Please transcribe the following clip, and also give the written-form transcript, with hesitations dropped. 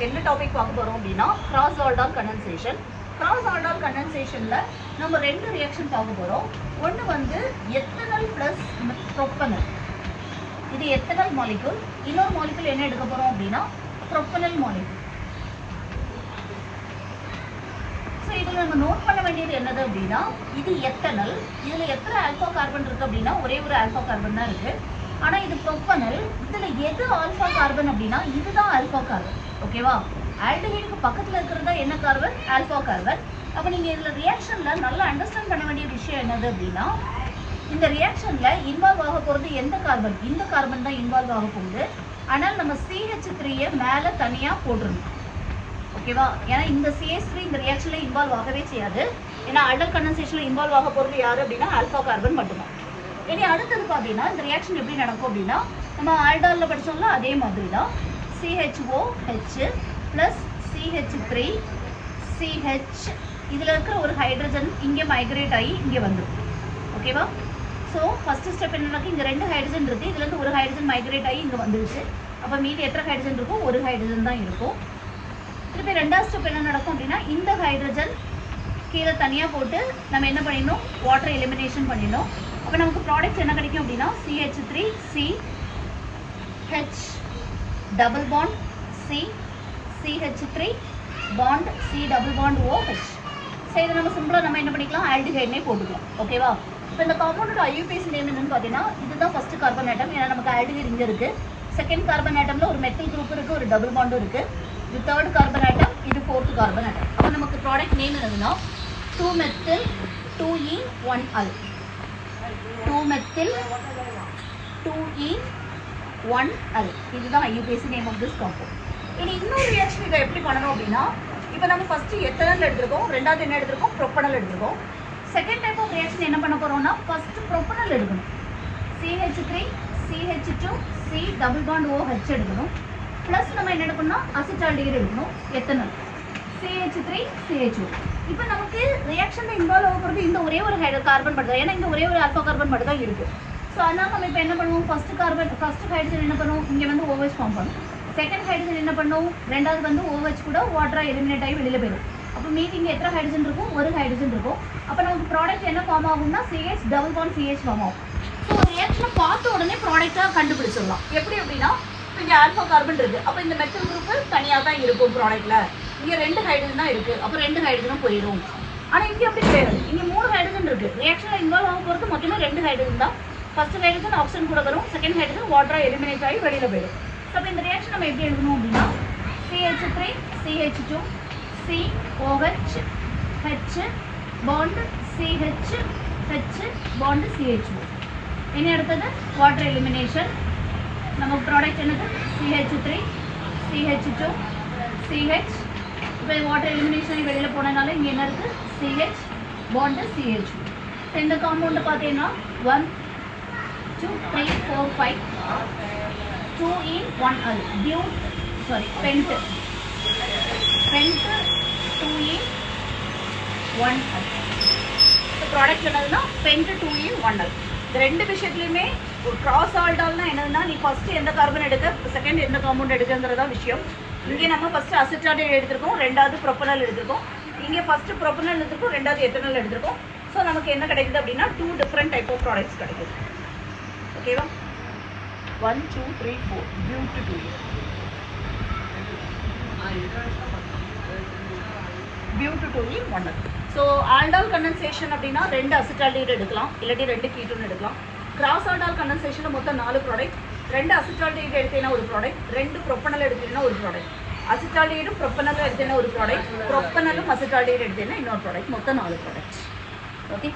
என்ன டாபிக் பார்க்க போகிறோம் அப்படின்னா cross aldol condensation. Cross aldol கண்டென்சேஷனில் நம்ம ரெண்டு ரியாக்ஷன் பார்க்க போகிறோம். ஒன்று வந்து எத்தனால் ப்ளஸ் ப்ரொப்பனல், இது எத்தனால் மாலிகுல். இன்னொரு மாலிகுல் என்ன எடுக்க போகிறோம் அப்படின்னா ப்ரொப்பனல் மாலிகுல். ஸோ இதில் நம்ம நோட் பண்ண வேண்டியது என்னது அப்படின்னா இது எத்தனல், இதில் எத்தனை ஆல்ஃபா கார்பன் இருக்குது அப்படின்னா ஒரே ஒரு ஆல்ஃபா கார்பன் தான் இருக்குது. ஆனால் இது ப்ரொப்பனல், இதில் எது ஆல்ஃபா கார்பன் அப்படின்னா இதுதான் ஆல்ஃபா கார்பன். ஓகேவா? ஆல்டிஹைடுக்கு பக்கத்தில் இருக்கிறது தான் என்ன கார்பன்? Alpha carbon. அப்போ நீங்கள் இதில் ரியாக்ஷனில் நல்லா அண்டர்ஸ்டாண்ட் பண்ண வேண்டிய விஷயம் என்னது அப்படின்னா இந்த ரியாக்ஷனில் இன்வால்வ் ஆக போகிறது எந்த கார்பன்? இந்த கார்பன் தான் இன்வால்வ் ஆக போகுது. ஆனால் நம்ம CH3 மேலே தனியாக போட்டுருணும். ஓகேவா? ஏன்னா இந்த CH3 இந்த ரியாக்ஷனில் இன்வால்வ் ஆகவே செய்யாது. ஏன்னா ஆல்டல் கண்டென்சேஷனில் இன்வால்வ் ஆக போகிறது யார் அப்படின்னா ஆல்ஃபா கார்பன் மட்டும்தான். இனி அடுத்தது பார்த்தீங்கன்னா இந்த ரியாக்ஷன் எப்படி நடக்கும் அப்படின்னா நம்ம ஆல்டாலில் படித்தோம்ல அதே மாதிரி தான். CHOH ப்ளஸ் CH3 CH, இதில் இருக்கிற ஒரு ஹைட்ரஜன் இங்கே மைக்ரேட் ஆகி இங்கே வந்துடும். ஓகேவா? ஸோ ஃபஸ்ட்டு ஸ்டெப் என்னன்னாக்கா இங்கே ரெண்டு ஹைட்ரஜன் இருக்குது, இதுலேருந்து ஒரு ஹைட்ரஜன் மைக்ரேட் ஆகி இங்கே வந்துடுச்சு. அப்போ மீதி எத்தனை ஹைட்ரஜன் இருக்கும்? ஒரு ஹைட்ரஜன் தான் இருக்கும். திருப்பி ரெண்டாவது ஸ்டெப் என்ன நடக்கும் அப்படின்னா இந்த ஹைட்ரஜன் கீழே தனியாக போட்டு நம்ம என்ன பண்ணிடணும்? வாட்டர் எலிமினேஷன் பண்ணிடணும். அப்போ நமக்கு ப்ராடக்ட்ஸ் என்ன கிடைக்கும் அப்படின்னா CH3 C H double bond C CH3 bond C double bond OH. So இதை நம்ம சிம்பிளாக நம்ம என்ன பண்ணிக்கலாம்? ஆல்டிஹைட்னே போட்டுக்கலாம். ஓகேவா? இப்போ இந்த காம்பவுண்டோட IUPAC நேம் என்னன்னு பார்த்தீங்கன்னா இதுதான் ஃபஸ்ட்டு கார்பன் ஆட்டம். ஏன்னா நமக்கு ஆல்டிஹைட் இங்கே இருக்குது. செகண்ட் கார்பன் ஆட்டமில் ஒரு மெத்தில் குரூப் இருக்குது, ஒரு டபுள் பாண்டும் இருக்குது. இது தேர்ட் கார்பன் ஆட்டம், இது ஃபோர்த் கார்பன் ஆட்டம். அப்போ நமக்கு ப்ராடக்ட் நேம் என்னதுன்னா 2-methyl 2E1Al, 2-methyl 2E1Al. இதுதான் IUPAC name of this compound. இனி இன்னொரு ரியாக்ஷன் இதை எப்படி பண்ணணும் அப்படின்னா இப்போ நம்ம ஃபஸ்ட்டு எத்தனால் எடுத்துருக்கோம், ரெண்டாவது என்ன எடுத்துருக்கோம்? ப்ரொப்பனல் எடுத்துருக்கோம். செகண்ட் டைப் ஆஃப் ரியாக்ஷன் என்ன பண்ண போகிறோம்னா ஃபஸ்ட்டு ப்ரொப்பனல் எடுக்கணும். CH3 CH2 C double bond OH எடுக்கணும். ப்ளஸ் நம்ம என்ன எடுக்கணும்னா அசிட்டால்டிஹைடு எடுக்கணும், எத்தனால் CH3 CH2. இப்போ நமக்கு ரியாக்ஷனில் இன்வால்வ் ஆக போகிறது இந்த ஒரே ஒரு கார்பன் மட்டும் தான். ஏன்னா இங்கே ஒரே ஒரு ஆல்ஃபா கார்பன் மட்டும் தான் இருக்குது. ஸோ அதனால் நம்ம இப்போ என்ன பண்ணுவோம்? ஃபஸ்ட்டு ஹைட்ரஜன் என்ன பண்ணுவோம்? இங்கே வந்து OH ஃபார்ம் பண்ணும். செகண்ட் ஹைட்ரஜன் என்ன பண்ணும்? ரெண்டாவது வந்து OH கூட வாட்டராக எலிமினேட் ஆகி வெளியில் போயிடும். அப்போ மீதி இங்கே எத்தனை ஹைட்ரஜன் இருக்கும்? ஒரு ஹைட்ரஜன் இருக்கும். அப்போ நமக்கு ப்ராடக்ட் என்ன ஃபார்ம் ஆகும்னா CH double bond CH form ஆகும். ஸோ ரியாக்ஷனை பார்த்த உடனே ப்ராடக்டாக கண்டுபிடிச்சிடலாம். எப்படி அப்படின்னா இப்போ இங்கே ஆல்ஃபா கார்பன் இருக்குது, அப்போ இந்த மெத்தில் குரூப்பு தனியாக தான் இருக்கும் ப்ராடக்ட்டில். இங்கே ரெண்டு ஹைட்ரஜன் தான் இருக்குது, அப்போ ரெண்டு ஹைட்ரஜனும் போயிடும். ஆனால் இங்கே அப்படி கிடையாது, இங்கே மூணு ஹைட்ரஜன் இருக்குது. ரியாக்ஷனில் இன்வால்வ் ஆக போகிறது மொத்தமே ரெண்டு ஹைட்ரஜன் தான். ஃபஸ்ட்டு ஹைட்ரஜன் ஆக்சிஜன் கூட வரும், செகண்ட் ஹைட்ரஜன் வாட்டராக எலிமினேட் ஆகி வெளியில் போயிடும். ஸோ அப்போ இந்த ரியாக்ஷன் நம்ம எப்படி எழுதணும் அப்படின்னா CH3 CH2 COH H bond CH H bond CH2. இனி அடுத்தது வாட்டர் எலிமினேஷன். நமக்கு ப்ராடக்ட் என்னது? CH3 CH2 CH. இப்போ வாட்டர் எலிமினேஷன் வெளியில் போனதுனால இங்கே என்ன இருக்குது? CH bond CH2. இந்த காம்பவுண்டை பார்த்தீங்கன்னா 1 2 3 4 5 2E1Al பென்ட் 2E1Al. இந்த ப்ராடக்ட் என்னதுன்னா பென்ட் 2E1Al. இந்த ரெண்டு விஷயத்துலையுமே ஒரு கிராஸ் ஆல்டால்னா என்னதுன்னா நீ ஃபஸ்ட்டு எந்த கார்பன் எடுக்க, செகண்ட் எந்த காம்பவுண்ட் எடுக்குங்கிறதா விஷயம். இங்கே நம்ம ஃபஸ்ட்டு அசிட்டால்டிஹைடு எடுத்திருக்கோம், ரெண்டாவது ப்ரொப்பனல் எடுத்திருக்கோம். இங்கே ஃபஸ்ட்டு ப்ரொப்பனல் எடுத்திருக்கோம், ரெண்டாவது எத்தனால் எடுத்திருக்கோம். ஸோ நமக்கு என்ன கிடைக்குது அப்படின்னா 2 டிஃப்ரெண்ட் டைப் ஆஃப் ப்ராடக்ட்ஸ் கிடைக்குது. ஓகேவா? 1 2 3 4 பியூட் 2E1Al. ஸோ ஆல்டால் கண்டென்சேஷன் அப்படின்னா ரெண்டு அசிட்டால்டிஹைடு எடுக்கலாம், இல்லாட்டி ரெண்டு கீட்டோன் எடுக்கலாம். கிராஸ் ஆல்டால் கண்டென்சேஷனில் மொத்தம் 4 ப்ராடக்ட். ரெண்டு அசிட்டால்டிஹைடு எடுத்தீங்கன்னா ஒரு ப்ராடக்ட், ரெண்டு ப்ரொப்பனல் எடுத்தீங்கன்னா ஒரு ப்ராடக்ட், அசிட்டால்டிஹைடும் ப்ரொப்பனலும் எடுத்தீங்கன்னா ஒரு ப்ராடக்ட், ப்ரொப்பனலும் அசிட்டால்டிஹைடு எடுத்தீங்கன்னா இன்னொரு ப்ராடக்ட். மொத்தம் 4 ப்ராடக்ட். ஓகே.